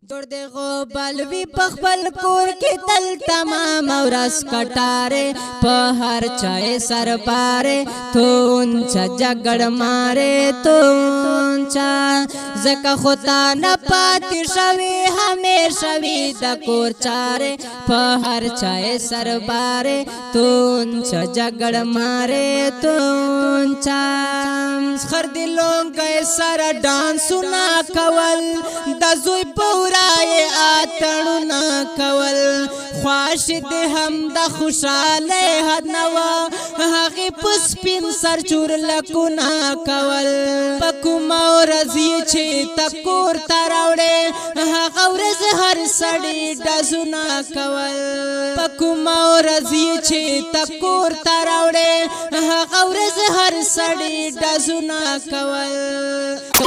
جوړ دې غوبل وی پخپل کور کې تل تمام ورځ کټاره په هر چای سر پاره تون چا جګړ ماره تون چا زکه خدا نه پاتې شوی همیشه وی د کور چاره په هر چای سر پاره تون چا جګړ ماره تون چا خر دلون کې سر ډانسونه کول د زوی پورای آتړو نا کول خواش دې هم د خوشاله حد نوا هغه پسپین سر چور لکو نا کول پکو مورزی چې تکور تراوړې هغه ورځ هر سړی دزنا کول پکو مورزی چې تکور تراوړې هغه ورځ هر سړی دزنا کول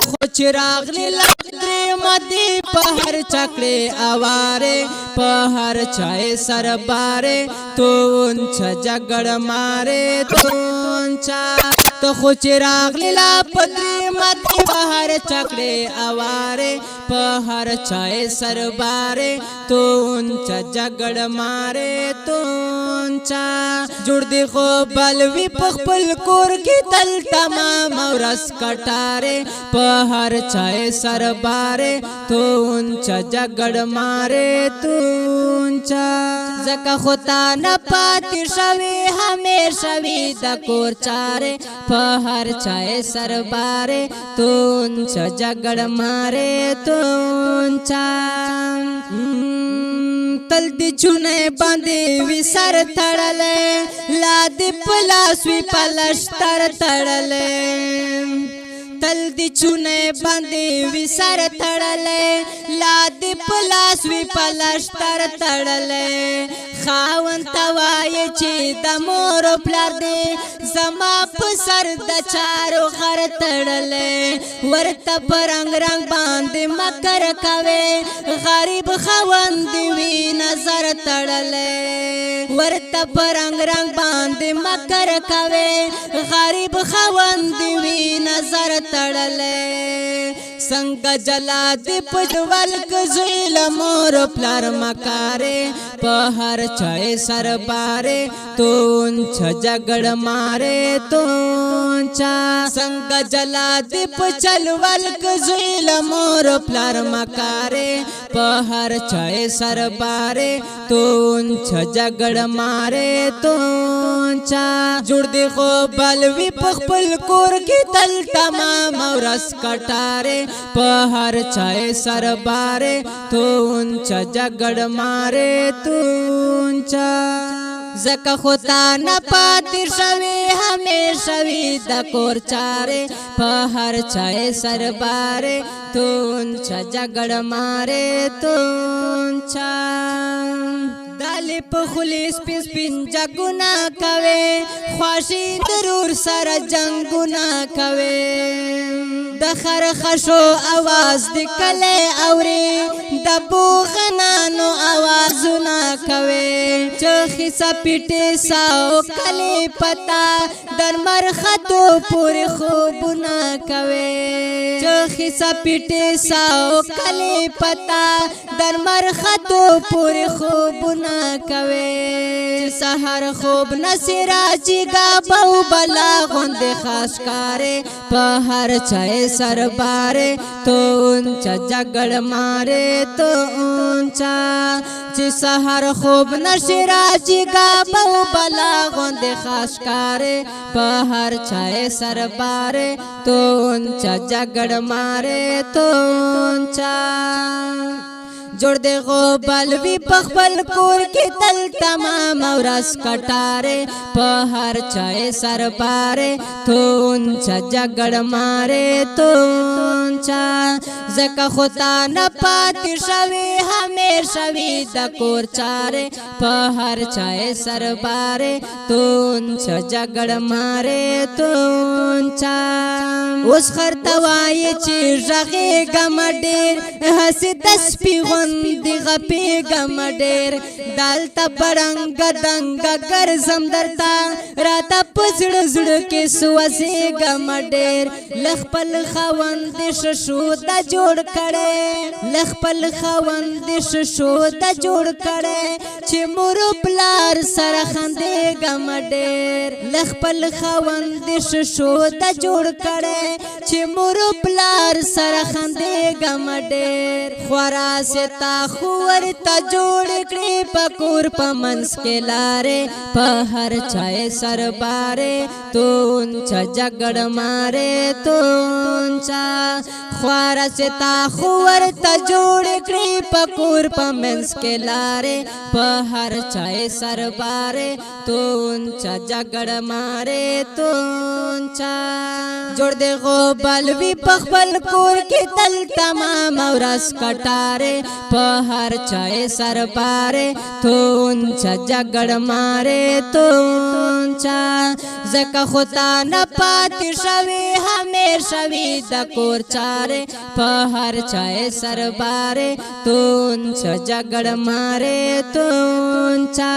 خو چراغ لری مدي په هر چکړې اواره په هر چای سر باره تون چا جګړ ماره تون چا تو خو چراغ لا پدری مدي په هر چکړې اواره په هر چای سر باره تون چا جګړ ماره تون چا جوړ دی خو بلوي په خپل کور کې تل تمام ورځ کټاره په هر چای سر باره تون چا جګړ ماره تون چا زکه خدا نه پاتې شوی همیشه وی د کور چاره په هر چای سر باره تون چا جګړ ماره تون چا تل دی چونه باندې وی سر تړلې لا دی پلاس وی پلشتر تړلې تل دی چونه باندې وی سر تړلې لا دی پلاس وی پلشتر تړلې خاون توای چې د مور پلار دی زما په سر د چارو غر تړلې ورته پرنګ رنگ باندې مکر کوي غریب خوند وی نظر تړلې ورته پرنګ رنگ باندې مکر کوي غریب خوند وی نظر تړلې څنګه جلا دی پټول کزیل مور پلار مکارې په هر چای سر باره تون چا جګړ ماره تون چا څنګه جلا دی پچلول کزیل مور پلار مکارې په هر چای سر باره تون چا جګړ ماره تون چا جوړ دی خو بلوي په خپل کور کې تل تمام ورځ کټاره په هر چای سر باره تون چا جګړ ماره تون چا زکه خدا نه پاتې شوی همیشه وی د کور چاره په هر چای سر باره تون چا جګړ ماره تون چا دالی په خلیس پس پین جګونه کوي خواشي ضرور سره جنگونه کوي د خرخشو आवाज د کله اوري د بوغنانو आवाजونه کوي چخي سپټه ساو کله پتا در مرخته پورې خوبونه کوي چخي سپټه ساو کله پتا در مرخته پورې خوبونه کوي سحر خوب نصراجي گا بو بلا غوند خاص کاره په هر چای سر باره تون چا جګړ ماره تون چا چې سحر خوب نصراجي گا بو بلا غوند خاص کاره په هر چای سر باره تون چا جګړ ماره تون چا جوړ دې غوبل وی پخپل کور کې تل تمام ورځ کټاره په هر چای سر باره تون چا جګړ ماره تون چا زکه خدا نه پاتې شوی همیشه وی د کور چاره په هر چای سر باره تون چا جګړ ماره تون چا اوس خرتوای چې ژغه ګمډیر هسي دس پیغون دی غپی گمډیر دالتا پرنګ دنګ ګرځم درتا راته پزړ زړه کې سوځي گمډیر لخپل خوند ششو د جوړ کړي لخپل خوند ششو د جوړ کړي چې مور پلار سره خندې غم ډېر لخپل خوند ششو د جوړ کړي چې مور پلار سره خندې غم ډېر خورا ستا خور ته جوړ کړي پکور پمنس کې لارې په هر چای سرباره تو اونچا جګړ ماره تو اونچا خوارا ستا خور ته جوړ کړي پکور پمنس کې لارې په هر چای سرباره تو اونچا جګړ ماره تو اونچا جوړ دې غوبل وی پخپل کور کې تل تمام ورس کټاره په هر چای سرباره تو اونچا جګړ ماره تو اونچا زکه خدا نه پاتې شوی همیشه وی د کور چاره په هر چای سرباره تو اونچا جګړ ماره تو اونچا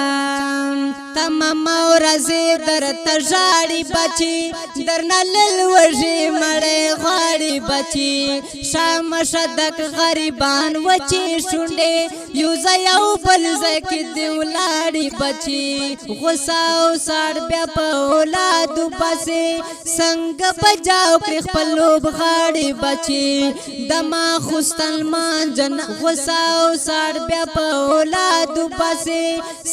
تمام ورځې درته ژاړي بچي درنه لل وږي مړې غواړي بچي شام شدک غریبان وچی شونډې یو ځای یو بل ځای کې دې ولاړي بچي غوسه او ساړ بیا په اولادو پسې څنګه بجاو کړي خپل لوبغاړي بچي دما خوستل مانجن غوسه او ساړ بیا په اولادو پسې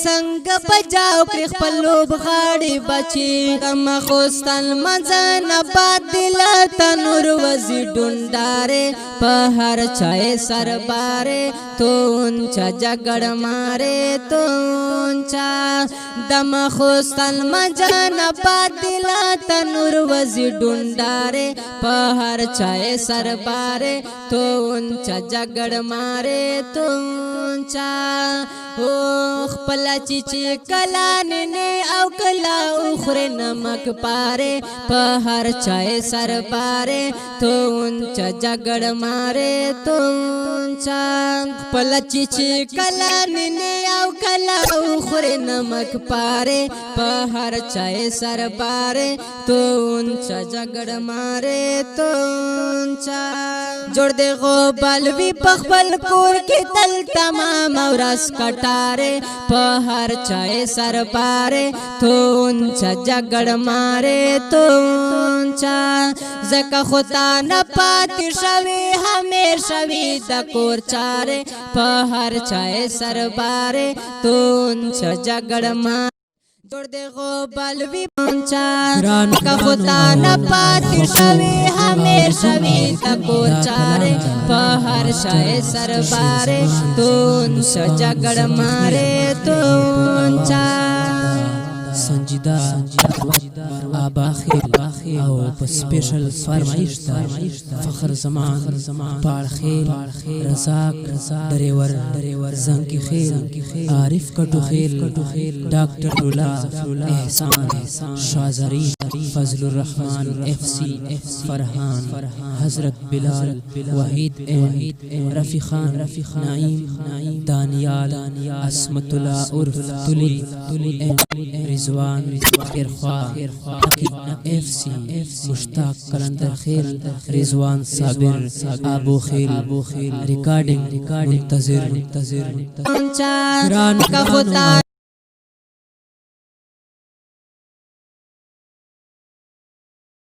څنګه بجاو کړي خپل لوبغاړي بچي دما خوستل مانجن بادل تنور وزي ډونډاره په هر چای سرباره تو اونچا جګړ ماره تو اونچا دم خوستل مجان بادل تنور وزي ډونډاره په هر چای سرباره تو اونچا جګړ ماره تو اونچا او خپل چې کلا نه او کلا اخره نمک پاره په هر چای سرباره تو اونچا جګړ ماره تو اونچا خپل چې کلا نه او کلا اخره نمک پاره په هر چای سرباره تو اونچا جګړ ماره تو اونچا جوړ دې غوبل وی پخپل کور کې تل تمام ورس کټاره په هر چای سرباره تو اونچا جګړ ماره تو اونچا زکه خدا نه پاتې شوی همیشه وی د کور چاره په هر چای سرباره تو اونچا جګړ ماره جوړ دې غوبل وی پنچا کا خدا نه پاتې شوی همیشه وی د کور چاره په هر شای سرباره تو اونچا جګړ ماره تو اونچا سنجیدہ آبا خیل او په سپیشل فرمایش فخر زمان پاړ خیل رزاق دریور زنکی خیل عارف کټو خیل ډاکټر دولا احسان شازری فضل الرحمن اف سی فرحان حضرت بلال وحید رفی خان نعیم دانیال اسمت الله عرف تلی رضوان ارخوا اف سی مشتاق کلندر خیل رضوان صابر ابو خیل ریکارڈنگ منتظر کا خدا